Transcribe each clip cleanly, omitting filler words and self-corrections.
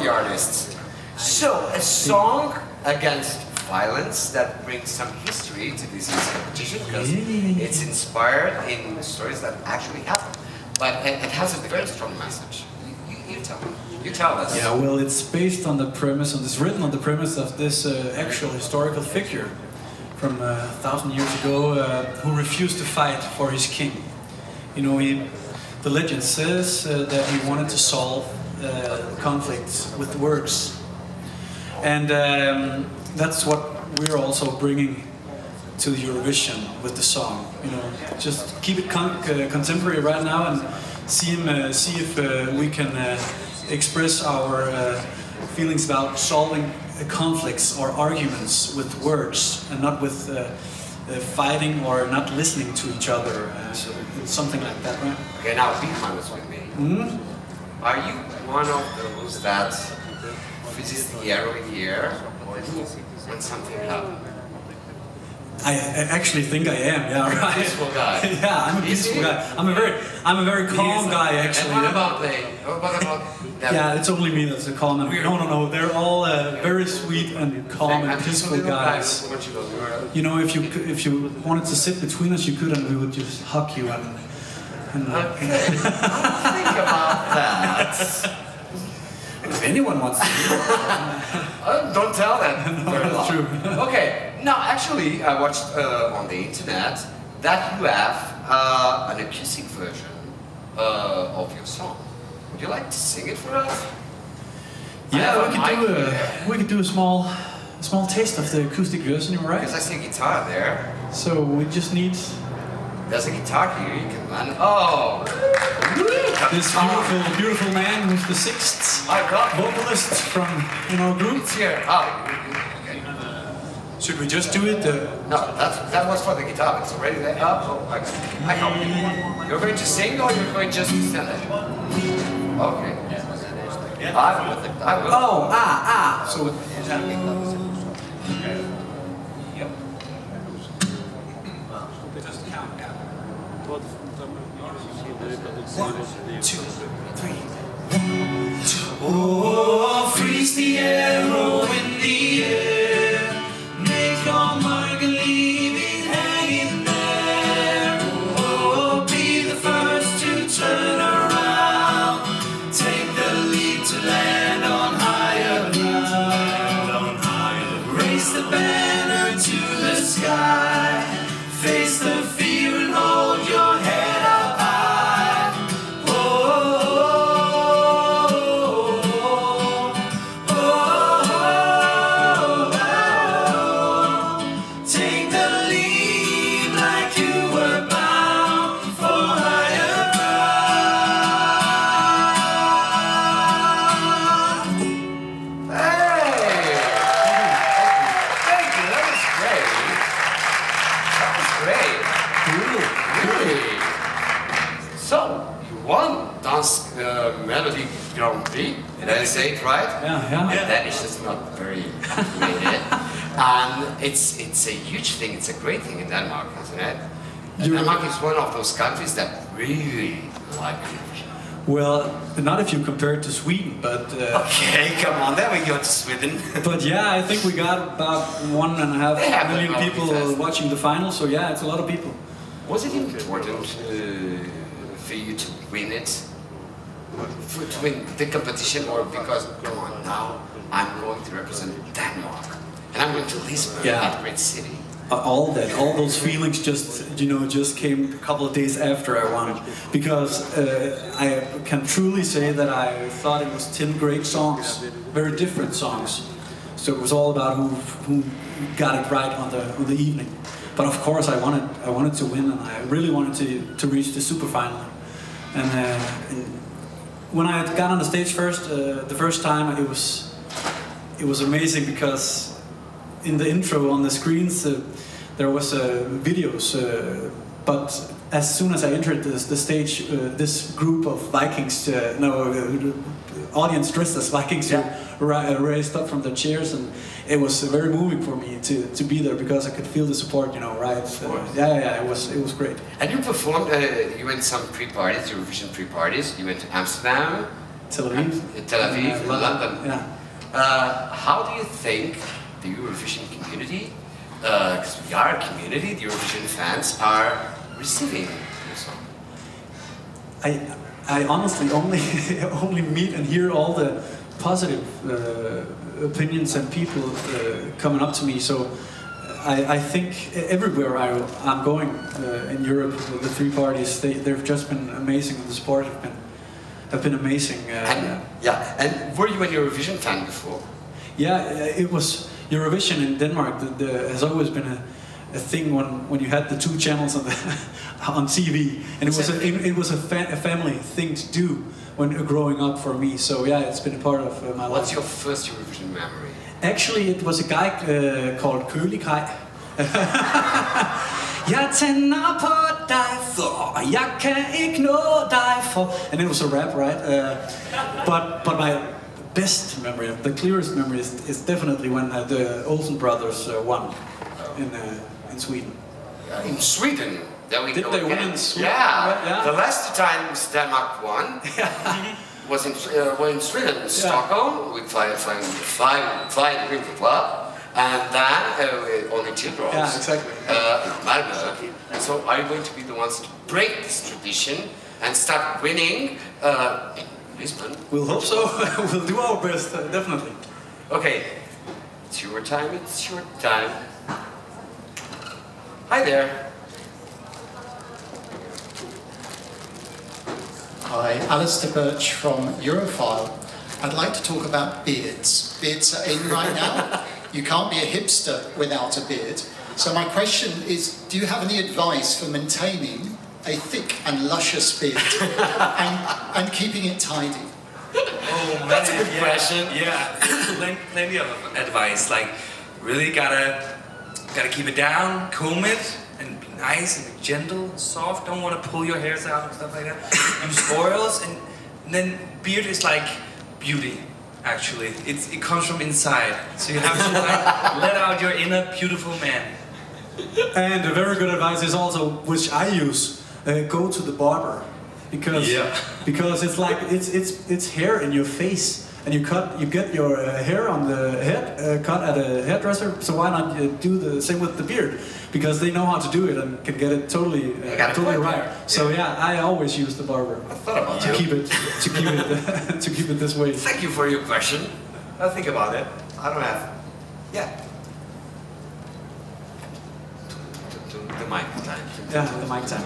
the artists. So, a song against violence that brings some history to this year's competition because it's inspired in stories that actually happened. But it has a very strong message. You tell me. You tell us. Yeah, well, it's based on the premise, it's written on the premise of this actual historical figure from 1,000 years ago who refused to fight for his king. You know, the legend says that he wanted to solve conflicts with words. And that's what we're also bringing to Eurovision with the song. You know, just keep it contemporary right now and see if we can express our feelings about solving conflicts or arguments with words and not with fighting or not listening to each other. So something like that, right? Okay, now be honest with me. Mm-hmm. Are you one of those that visits the arrow in the air when something happens? I actually think I am. Yeah, right. Peaceful guy. Yeah, I'm a peaceful guy. I'm a very calm guy, actually. And what about them? Yeah, it's only me that's a calm and no. They're all very sweet and calm and peaceful guys. You know, if you wanted to sit between us, you could, and we would just hug you and okay. I'll think about that. If anyone wants to do it. Don't tell that. No, that's true. Okay. Now, actually, I watched on the internet that you have an acoustic version of your song. Would you like to sing it for us? Yeah, we could do a small taste of the acoustic version, right? Because I see a guitar there. So we just need. There's a guitar here. You can land. Oh, this beautiful man who's the sixth vocalist from our group. It's here. Oh. Should we just do it? No, that was for the guitar. It's already there. Oh, I help you. You're going to sing or you're going just to stand there? Okay. I will. Oh, so. Yep. Just count down. 1, 2, 3. 1, 2. Oh, freeze the arrow in the air. Make your mark and leave it hanging there. Oh, be the first to turn around. Take the lead to land on higher ground. Raise the banner to the sky. Face the fear and hold your head up high. Take the lead like you were bound for higher ground. Hey! Thank you. That was great. That was great. Really. So you won Dance Melody Grand Prix. Did I say it right? Yeah. Danish is not very complicated. And it's a huge thing. It's a great thing in Denmark, isn't it? Denmark is one of those countries that really like Eurovision. Well, not if you compare it to Sweden, but... Okay, come on, then we go to Sweden. But yeah, I think we got about 1.5 million people watching the final, so yeah, it's a lot of people. Was it important for you to win it? To win the competition, or because, come on, now I'm going to represent Denmark. And I'm going to Lisbon, that great city. All those feelings just came a couple of days after I won, because I can truly say that I thought it was 10 great songs, very different songs. So it was all about who got it right on the evening. But of course, I wanted to win, and I really wanted to reach the super final. And when I got on the stage the first time, it was amazing, because in the intro on the screens there was videos, but as soon as I entered the stage, this group of Vikings, audience dressed as Vikings, raised up from their chairs, and it was very moving for me to be there, because I could feel the support, right? It was great. And you performed, you went some pre-parties, Eurovision pre-parties. You went to Amsterdam, Tel Aviv. Tel Aviv, London. Yeah. How do you think the Eurovision community, because we are a community, the Eurovision fans are receiving your song? I honestly only meet and hear all the positive opinions and people coming up to me. So I think everywhere I'm going in Europe, the three parties, they've just been amazing. The support have been amazing. And were you a Eurovision fan before? Yeah, it was Eurovision in Denmark. Has always been a thing when you had the two channels on TV, and it was a family thing to do when growing up for me. So yeah, it's been a part of my life. What's your first Eurovision memory? Actually, it was a guy called Kølikaj. Jeg tænder på dig for, jeg kan ikke nå dig for. And it was a rap, right? But my best memory, the clearest memory is definitely when the Olsen brothers won in Sweden. In Sweden? Did they win in Sweden? Yeah. The last times Denmark won was in Sweden, Stockholm, with flying River Club, and then only 2 draws. Yeah, exactly. Malmö. So are you going to be the ones to break this tradition and start winning in Lisbon? We'll hope so. We'll do our best, definitely. Okay, it's your time. Hi there. Hi, Alistair Birch from Europhile. I'd like to talk about beards. Beards are in right now. You can't be a hipster without a beard. So my question is, do you have any advice for maintaining a thick and luscious beard and keeping it tidy? Oh man, That's a good question. Yeah, plenty of advice. Like, really gotta keep it down, comb it, and be nice and gentle, and soft. Don't want to pull your hairs out and stuff like that. Use oils, and then beard is like beauty. Actually, it comes from inside. So you have to like, let out your inner beautiful man. And a very good advice is also, which I use, go to the barber, because it's like it's hair in your face, and you get your hair on the head cut at a hairdresser. So why not do the same with the beard? Because they know how to do it and can get it totally right. So yeah, I always use the barber. I thought about to keep it to keep it this way. Thank you for your question. I'll think about it. I don't have. Yeah. The mic time. Yeah, the mic time.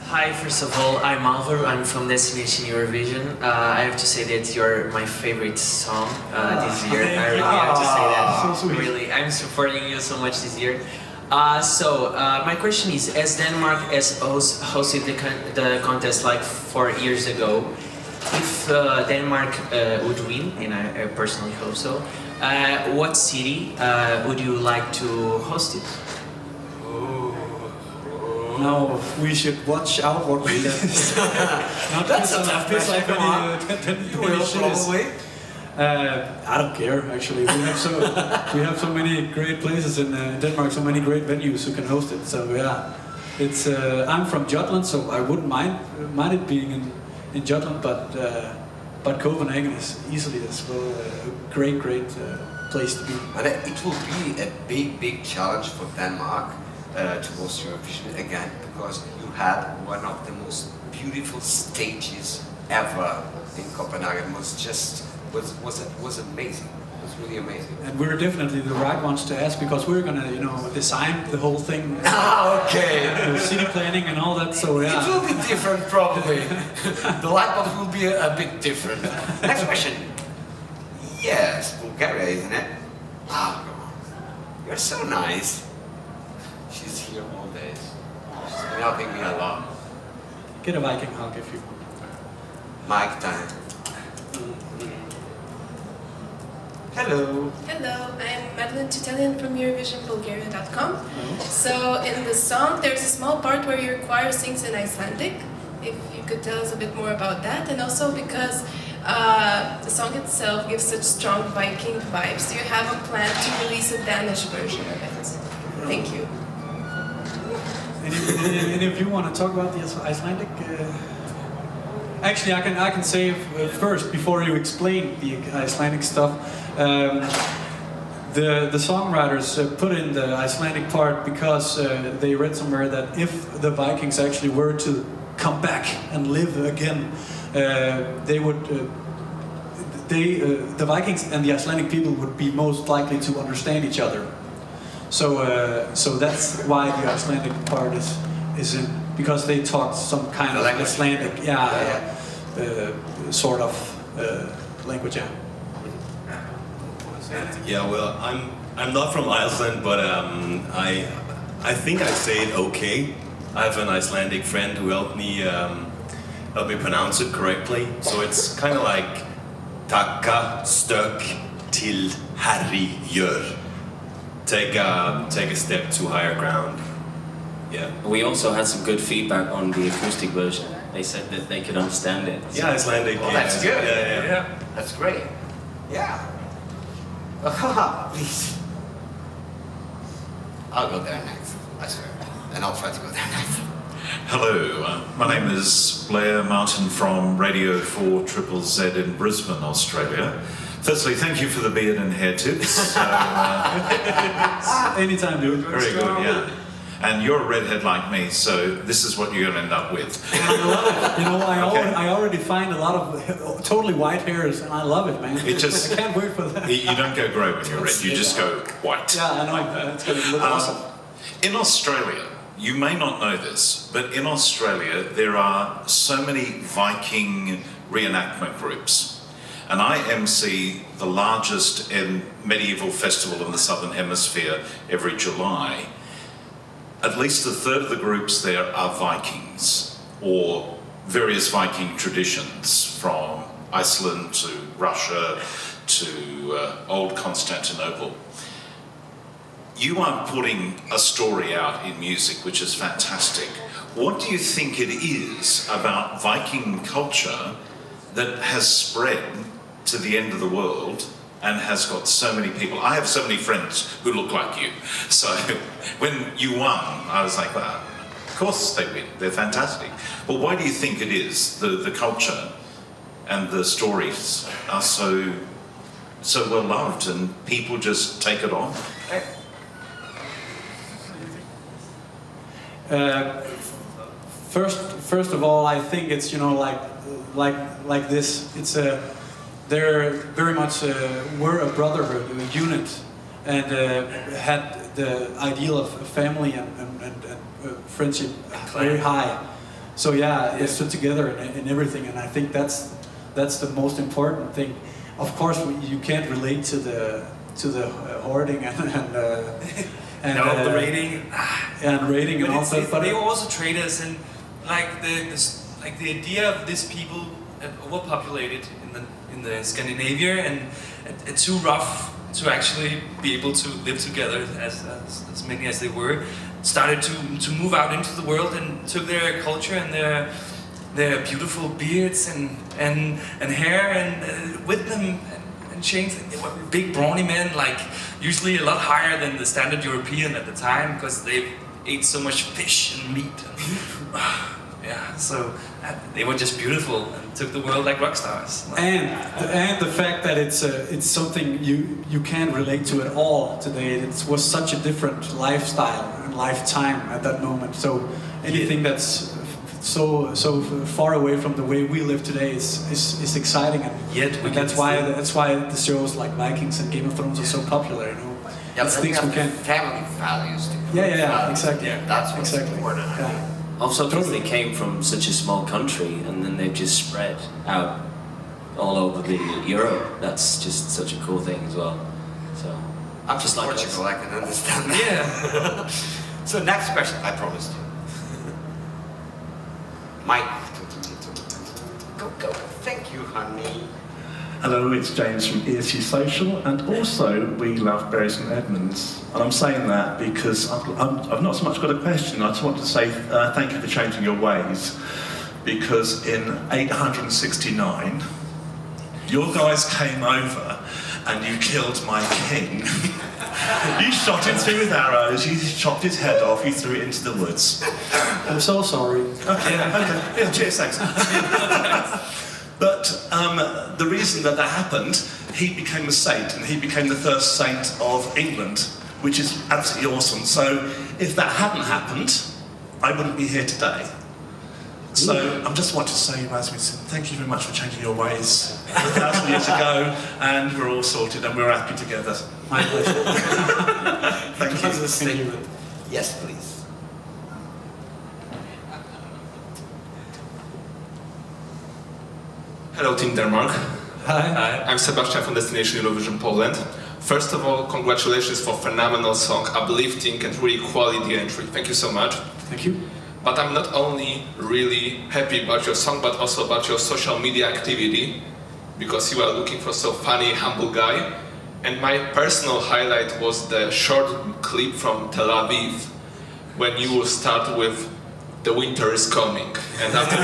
Hi, first of all, I'm Alvaro. I'm from Destination Eurovision. I have to say that you're my favorite song this year. I really have to say that. So sweet. Really, I'm supporting you so much this year. My question is, as Denmark has hosted the contest like 4 years ago, if Denmark would win, and I personally hope so, what city would you like to host it? No, we should watch out what we do. That's a tough question. Come on. You will probably. I don't care actually. We have so many great places in Denmark, so many great venues who can host it. So yeah, it's. I'm from Jutland, so I wouldn't mind it being in Jutland, but Copenhagen is easily as well a great place to be. And it will be a big challenge for Denmark to host Eurovision again, because you had one of the most beautiful stages ever in Copenhagen. Was amazing. It was really amazing. And we're definitely the right ones to ask, because we're gonna, design the whole thing. Okay. City planning and all that. So yeah. It will be different, probably. The light bulb will be a bit different. Next question. Yes, Bulgaria, isn't it? Ah, come on. You're so nice. She's here all day. She's been helping me a lot. Get a Viking hug if you want. Mic time. Hello. Hello, I'm Madeline Tutelian from EurovisionBulgaria.com. So in the song, there's a small part where your choir sings in Icelandic. If you could tell us a bit more about that, and also because the song itself gives such strong Viking vibes, do you have a plan to release a Danish version of it? Thank you. Any of you want to talk about the Icelandic? actually, I can say first, before you explain the Icelandic stuff, the songwriters put in the Icelandic part because they read somewhere that if the Vikings actually were to come back and live again, they would. The Vikings and the Icelandic people would be most likely to understand each other. So that's why the Icelandic part is in, because they talk some kind of Icelandic, sort of language. Yeah. Yeah, well, I'm not from Iceland, but I think I say it okay. I have an Icelandic friend who helped me pronounce it correctly. So it's kind of like taka stök til herrigjör. Take a step to higher ground. Yeah. We also had some good feedback on the acoustic version. They said that they could understand it. Yeah, Icelandic. Well, yeah. that's good. Yeah. That's great. Yeah. Please. I'll go there next, I swear. And I'll try to go there next. Hello, my name is Blair Martin from Radio 4 Triple Z in Brisbane, Australia. Firstly, thank you for the beard and hair tips. Anytime, dude. Very good, yeah. And you're a redhead like me, so this is what you're going to end up with. I love it. You know, I already find a lot of totally white hairs, and I love it, man. It just, I can't wait for that. You don't go grey when you're red, you just go white. Yeah, I know. It's going to look awesome. In Australia, you may not know this, but in Australia there are so many Viking reenactment groups. And I MC the largest medieval festival in the Southern Hemisphere every July. At least a third of the groups there are Vikings, or various Viking traditions, from Iceland to Russia to old Constantinople. You are putting a story out in music which is fantastic. What do you think it is about Viking culture that has spread to the end of the world and has got so many people? I have so many friends who look like you. So when you won, I was like, well, of course they win, they're fantastic. But why do you think it is the culture and the stories are so well loved and people just take it on? First of all, I think it's, you know, like this. It's they're very much were a brotherhood, a unit, and had the ideal of family and friendship very high. So yeah, they stood together in everything, and I think that's the most important thing. Of course, you can't relate to the hoarding and no, the rating. And rating and all that. But they were also traders, and like the idea of these people overpopulated in the Scandinavia and too rough to actually be able to live together as many as they were, started to move out into the world and took their culture and their beautiful beards and hair and with them and changed. They were big brawny men, like usually a lot higher than the standard European at the time because they ate so much fish and meat. Yeah, so they were just beautiful and took the world like rock stars. And the fact that it's something you can't relate to at all today. It was such a different lifestyle and lifetime at that moment. So anything that's so far away from the way we live today is exciting, and that's why the shows like Vikings and Game of Thrones are so popular. You know, Yeah, it's but things we can. family values too. Yeah, exactly. Yeah, that's what's exactly. important. I think. Also because they came from such a small country and then they've just spread out all over the Europe. That's just such a cool thing as well. So I'm just like Portugal, I can understand that. Yeah. So next question, I promised you. Mike. Go. Thank you, honey. Hello, it's James from ESU Social, and also we love Bury St Edmunds. And I'm saying that because I've not so much got a question, I just want to say thank you for changing your ways. Because in 869, your guys came over and you killed my king. You shot him through with arrows, you chopped his head off, you threw it into the woods. I'm so sorry. Okay, yeah, cheers, thanks. But the reason that happened, he became a saint, and he became the first saint of England, which is absolutely awesome. So if that hadn't happened, I wouldn't be here today. So I just want to say, Rasmussen, thank you very much for changing your ways 1,000 years ago, and we're all sorted and we're happy together. My pleasure. Thank you. Thank you. Yes, please. Hello, Team Denmark. Hi. I'm Sebastian from Destination Eurovision Poland. First of all, congratulations for phenomenal song, uplifting and really quality entry. Thank you so much. Thank you. But I'm not only really happy about your song, but also about your social media activity, because you are looking for so funny, humble guy. And my personal highlight was the short clip from Tel Aviv, when you will start with "The winter is coming," and after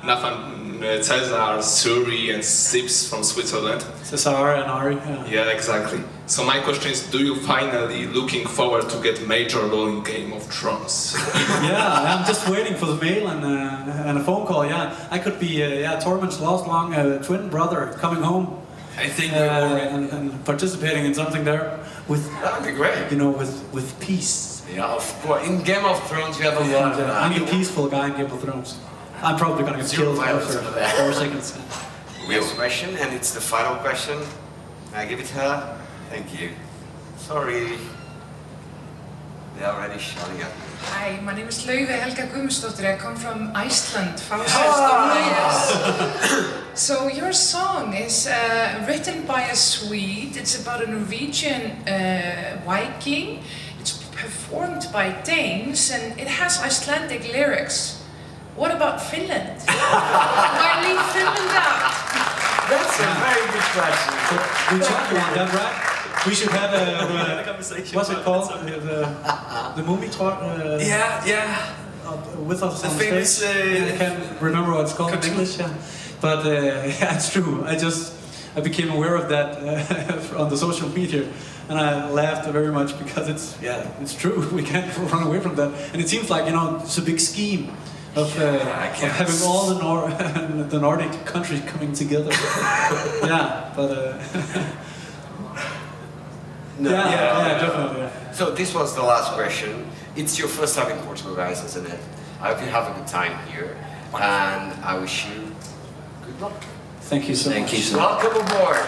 Nathan, Cesar, Suri, and Sips from Switzerland. Cesar and Ari. Yeah, exactly. So my question is, do you finally looking forward to get major role in Game of Thrones? Yeah, I'm just waiting for the mail and a phone call. Yeah, I could be Tormund's lost long twin brother coming home. I think we're already... and participating in something there with, That would be great. you know, with peace. Yeah, of course. In Game of Thrones, you have a lot of I'm the peaceful guy in Game of Thrones. I'm probably gonna get Zero killed violence after over there. 4 seconds. Next question, and it's the final question. I give it to her. Thank you. Sorry. They're already shouting at me. Hi, my name is Lauve Helga Guðmundsdóttir. I come from Iceland. So your song is written by a Swede. It's about a Norwegian Viking. It's performed by Danes, and it has Icelandic lyrics. What about Finland? Why leave Finland out? That's a very good question. We talked about that, right? We should have what's it called? The movie talk. Yeah. With us The on famous, stage. I can't remember what it's called in English. Yeah. But yeah, it's true. I became aware of that on the social media, and I laughed very much because it's true. We can't run away from that, and it seems like it's a big scheme of having all the Nordic countries coming together. Yeah, but definitely. Yeah. So this was the last question. It's your first time in Portugal, guys, isn't it? I hope you have a good time here, and I wish you good luck. Thank you so much. Welcome aboard.